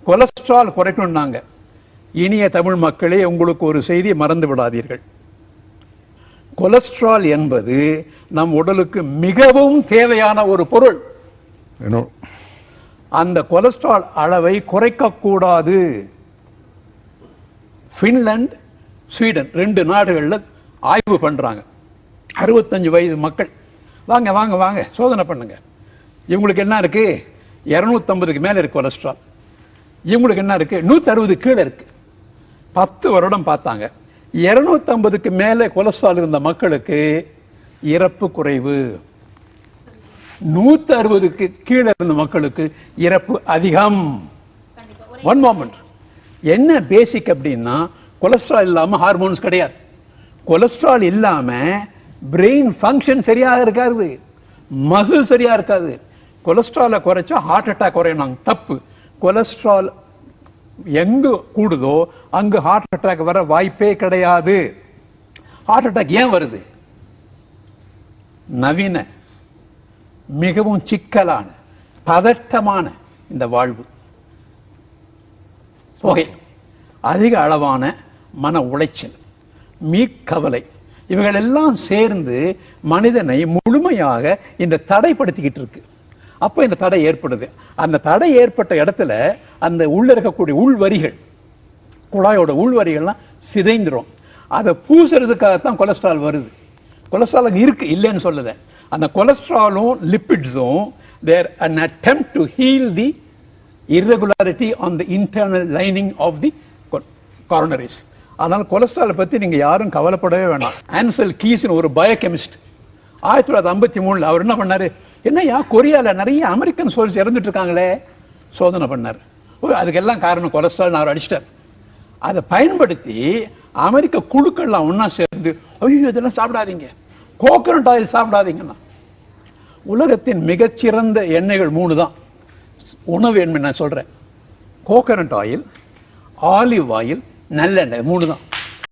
Cholesterol குறைக்கணும்னாங்க. இனிய தமிழ் மக்களே, உங்களுக்கு ஒரு செய்தி மறந்து விடாதீர்கள். கொலஸ்ட்ரால் என்பது நம் உடலுக்கு மிகவும் தேவையான ஒரு பொருள். அந்த கொலஸ்ட்ரால் அளவை குறைக்கக்கூடாது. பின்லாந்து, ஸ்வீடன் 2 நாடுகளில் ஆய்வு பண்றாங்க. 65 வயது மக்கள் வாங்க வாங்க வாங்க சோதனை பண்ணுங்க. இவங்களுக்கு என்ன இருக்கு? 250க்கு மேல இருக்கு கொலஸ்ட்ரால். இவங்களுக்கு என்ன இருக்கு? 160 கீழே இருக்கு. 10 வருடம் பார்த்தாங்க. 250க்கு மேல கொலஸ்ட்ரால் இருந்த மக்களுக்கு இறப்பு குறைவு. 160க்கு கீழே இருந்த மக்களுக்கு இறப்பு அதிகம். One moment. என்ன பேசிக் அப்படின்னா, கொலஸ்ட்ரால் இல்லாம ஹார்மோன்ஸ் கிடையாது. கொலஸ்ட்ரால் இல்லாம பிரெயின் ஃபங்க்ஷன் சரியாக இருக்காது, மசில் சரியா இருக்காது. கொலஸ்ட்ராலை குறைச்சா ஹார்ட் அட்டாக் குறையணும். தப்பு. கொலஸ்ட்ரால் எங்கு கூடுதோ அங்கு ஹார்ட் அட்டாக் வர வாய்ப்பே கிடையாது. ஹார்ட் அட்டாக் ஏன் வருது? நவீன மிகவும் சிக்கலான பதட்டமான இந்த வாழ்வு, புகை, அதிக அளவான மன உளைச்சல், மீட்கவலை, இவைகள் எல்லாம் சேர்ந்து மனிதனை முழுமையாக இந்த தடைப்படுத்திக்கிட்டு இருக்கு. அப்போ இந்த தடை ஏற்படுது. அந்த தடை ஏற்பட்ட இடத்துல அந்த உள்ள இருக்கக்கூடிய உள்வரிகள், குழாயோட உள்வரிகள்லாம் சிதைந்துடும். அதை பூசுறதுக்காகத்தான் கொலஸ்ட்ரால் வருது. கொலஸ்ட்ரால் இருக்கு, இல்லைன்னு சொல்லுத. அந்த கொலஸ்ட்ராலும் லிப்பிட்ஸும் தேர் an attempt to heal the irregularity on the internal lining of the coronaries. ஆனால் கொலஸ்ட்ராலை பற்றி நீங்கள் யாரும் கவலைப்படவே வேணாம். ஆன்சல் கீஸ்னு ஒரு பயோகெமிஸ்ட் 1953 அவர் என்ன பண்ணாரு? என்னையா கொரியாவில் நிறைய அமெரிக்கன் சோல்ஸ் இறந்துட்டு இருக்காங்களே, சோதனை பண்ணார். அதுக்கெல்லாம் காரணம் கொலஸ்ட்ரால் அவர் அடிச்சிட்டார். அதை பயன்படுத்தி அமெரிக்க குழுக்கள்லாம் ஒன்றா சேர்ந்து, ஐயோ இதெல்லாம் சாப்பிடாதீங்க, கோகனட் ஆயில் சாப்பிடாதீங்கன்னா. உலகத்தின் மிகச்சிறந்த எண்ணெய்கள் 3 தான் உணவு எண்ணெய். நான் சொல்கிறேன், கோகனட் ஆயில், ஆலிவ் ஆயில், நல்லெண்ணெய் 3 தான்.